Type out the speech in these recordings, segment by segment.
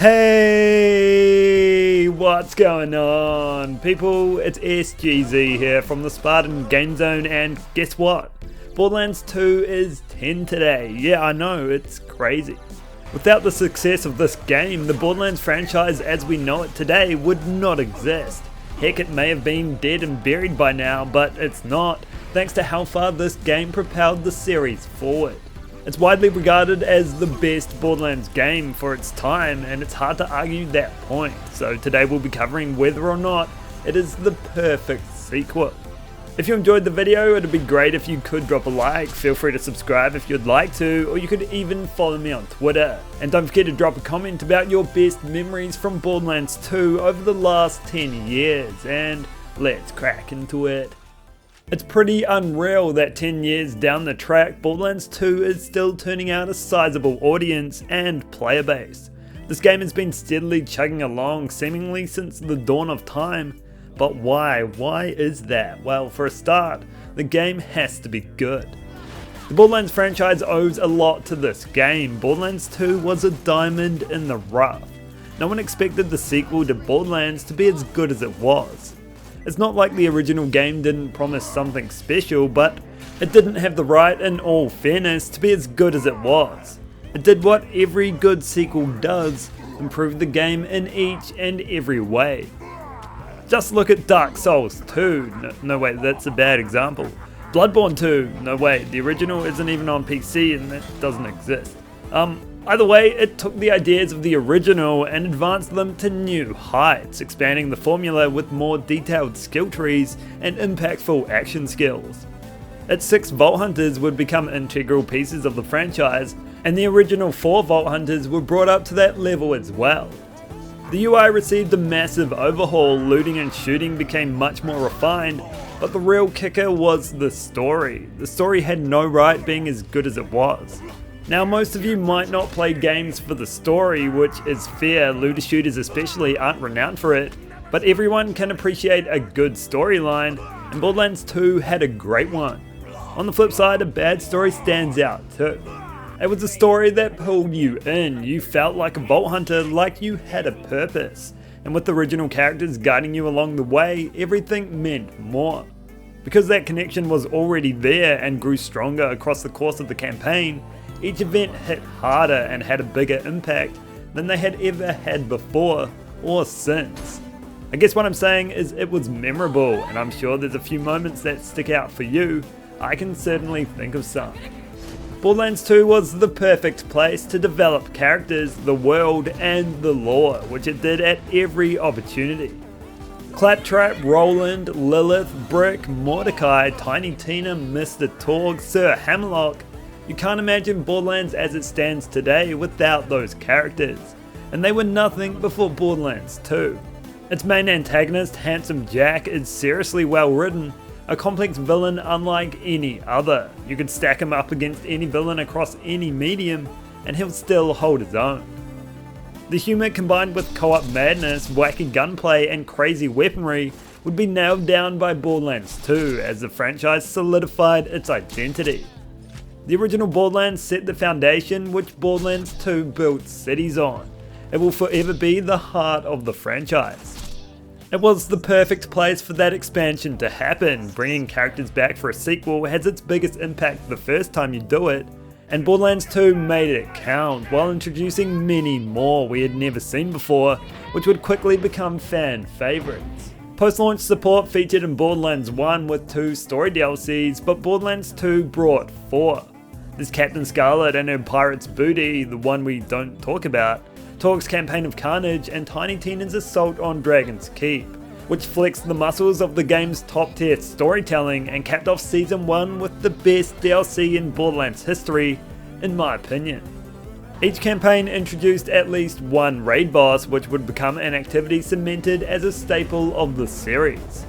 Hey, what's going on people? It's SGZ here from the SpartanGameZone, and guess what? Borderlands 2 is 10 today. Yeah, I know, it's crazy. Without the success of this game, the Borderlands franchise as we know it today would not exist. Heck, it may have been dead and buried by now, but it's not, thanks to how far this game propelled the series forward. It's widely regarded as the best Borderlands game for its time, and it's hard to argue that point, so today we'll be covering whether or not it is the perfect sequel. If you enjoyed the video, it'd be great if you could drop a like, feel free to subscribe if you'd like to, or you could even follow me on Twitter. And don't forget to drop a comment about your best memories from Borderlands 2 over the last 10 years, and let's crack into it. It's pretty unreal that 10 years down the track, Borderlands 2 is still turning out a sizable audience and player base. This game has been steadily chugging along seemingly since the dawn of time. But why? Why is that? Well, for a start, the game has to be good. The Borderlands franchise owes a lot to this game. Borderlands 2 was a diamond in the rough. No one expected the sequel to Borderlands to be as good as it was. It's not like the original game didn't promise something special, but it didn't have the right, in all fairness, to be as good as it was. It did what every good sequel does, improve the game in each and every way. Just look at Dark Souls 2, no wait, that's a bad example. Bloodborne 2, no wait, the original isn't even on PC and that doesn't exist. Either way, it took the ideas of the original and advanced them to new heights, expanding the formula with more detailed skill trees and impactful action skills. Its 6 Vault Hunters would become integral pieces of the franchise, and the original 4 Vault Hunters were brought up to that level as well. The UI received a massive overhaul, looting and shooting became much more refined, but the real kicker was the story. The story had no right being as good as it was. Now, most of you might not play games for the story, which is fair, looter shooters especially aren't renowned for it, but everyone can appreciate a good storyline, and Borderlands 2 had a great one. On the flip side, a bad story stands out too. It was a story that pulled you in, you felt like a Vault Hunter, like you had a purpose, and with the original characters guiding you along the way, everything meant more. Because that connection was already there and grew stronger across the course of the campaign, each event hit harder and had a bigger impact than they had ever had before or since. I guess what I'm saying is it was memorable, and I'm sure there's a few moments that stick out for you. I can certainly think of some. Borderlands 2 was the perfect place to develop characters, the world, and the lore, which it did at every opportunity. Claptrap, Roland, Lilith, Brick, Mordecai, Tiny Tina, Mr. Torg, Sir Hammerlock. You can't imagine Borderlands as it stands today without those characters, and they were nothing before Borderlands 2. Its main antagonist, Handsome Jack, is seriously well written, a complex villain unlike any other. You could stack him up against any villain across any medium, and he'll still hold his own. The humour combined with co-op madness, wacky gunplay, and crazy weaponry would be nailed down by Borderlands 2 as the franchise solidified its identity. The original Borderlands set the foundation which Borderlands 2 built cities on. It will forever be the heart of the franchise. It was the perfect place for that expansion to happen. Bringing characters back for a sequel has its biggest impact the first time you do it, and Borderlands 2 made it count while introducing many more we had never seen before, which would quickly become fan favourites. Post-launch support featured in Borderlands 1 with 2 story DLCs, but Borderlands 2 brought 4. There's Captain Scarlet and her pirate's booty, the one we don't talk about, Torg's Campaign of Carnage, and Tiny Tina's assault on Dragon's Keep, which flexed the muscles of the game's top tier storytelling and capped off Season 1 with the best DLC in Borderlands history, in my opinion. Each campaign introduced at least one raid boss, which would become an activity cemented as a staple of the series.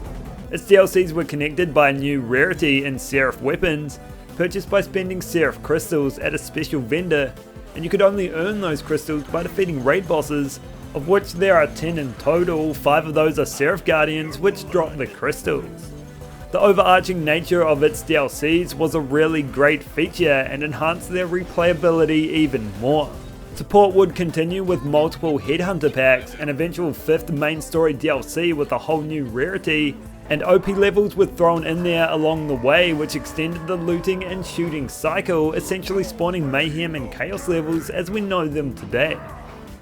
Its DLCs were connected by a new rarity in Seraph weapons, purchased by spending Seraph crystals at a special vendor, and you could only earn those crystals by defeating raid bosses, of which there are 10 in total. 5 of those are Seraph Guardians, which drop the crystals. The overarching nature of its DLCs was a really great feature and enhanced their replayability even more. Support would continue with multiple Headhunter packs, an eventual 5th main story DLC with a whole new rarity, and OP levels were thrown in there along the way, which extended the looting and shooting cycle, essentially spawning mayhem and chaos levels as we know them today.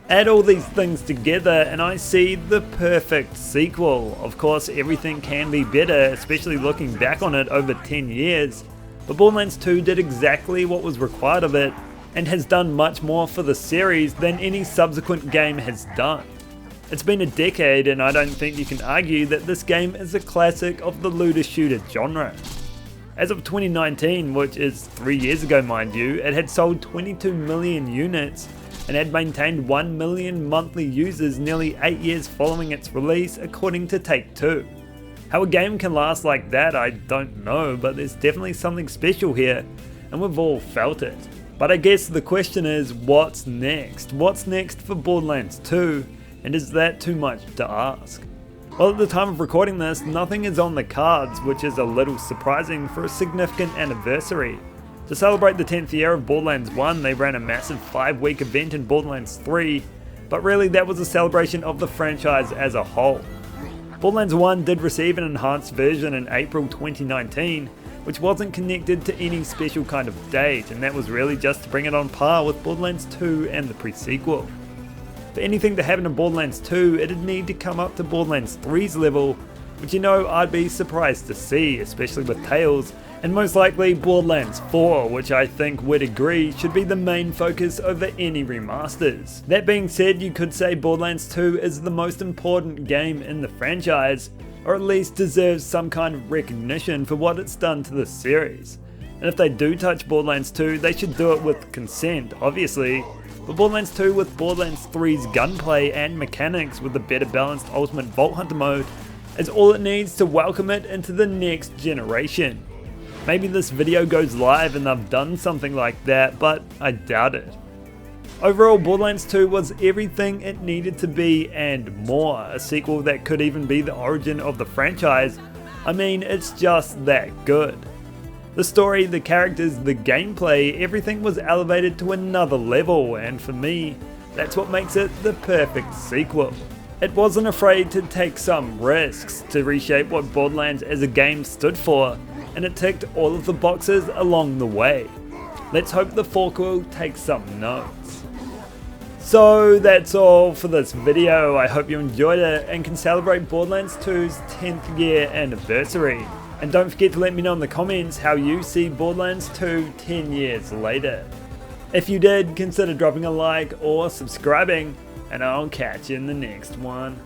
Add all these things together and I see the perfect sequel. Of course, everything can be better, especially looking back on it over 10 years, but Borderlands 2 did exactly what was required of it, and has done much more for the series than any subsequent game has done. It's been a decade and I don't think you can argue that this game is a classic of the looter shooter genre. As of 2019, which is 3 years ago mind you, it had sold 22 million units and had maintained 1 million monthly users nearly 8 years following its release according to Take-Two. How a game can last like that I don't know, but there's definitely something special here and we've all felt it. But I guess the question is, what's next? What's next for Borderlands 2? And is that too much to ask? Well, at the time of recording this, nothing is on the cards, which is a little surprising for a significant anniversary. To celebrate the 10th year of Borderlands 1, they ran a massive 5-week event in Borderlands 3, but really that was a celebration of the franchise as a whole. Borderlands 1 did receive an enhanced version in April 2019, which wasn't connected to any special kind of date, and that was really just to bring it on par with Borderlands 2 and the pre-sequel. For anything to happen in Borderlands 2, it'd need to come up to Borderlands 3's level, which you know I'd be surprised to see, especially with Tales, and most likely Borderlands 4, which I think we'd agree should be the main focus over any remasters. That being said, you could say Borderlands 2 is the most important game in the franchise, or at least deserves some kind of recognition for what it's done to the series. And if they do touch Borderlands 2, they should do it with consent, obviously, but Borderlands 2 with Borderlands 3's gunplay and mechanics with a better balanced Ultimate Vault Hunter mode is all it needs to welcome it into the next generation. Maybe this video goes live and they've done something like that, but I doubt it. Overall, Borderlands 2 was everything it needed to be and more, a sequel that could even be the origin of the franchise. I mean, it's just that good. The story, the characters, the gameplay, everything was elevated to another level, and for me, that's what makes it the perfect sequel. It wasn't afraid to take some risks to reshape what Borderlands as a game stood for, and it ticked all of the boxes along the way. Let's hope the forequel takes some notes. So that's all for this video. I hope you enjoyed it and can celebrate Borderlands 2's 10th year anniversary. And don't forget to let me know in the comments how you see Borderlands 2 10 years later. If you did, consider dropping a like or subscribing, and I'll catch you in the next one.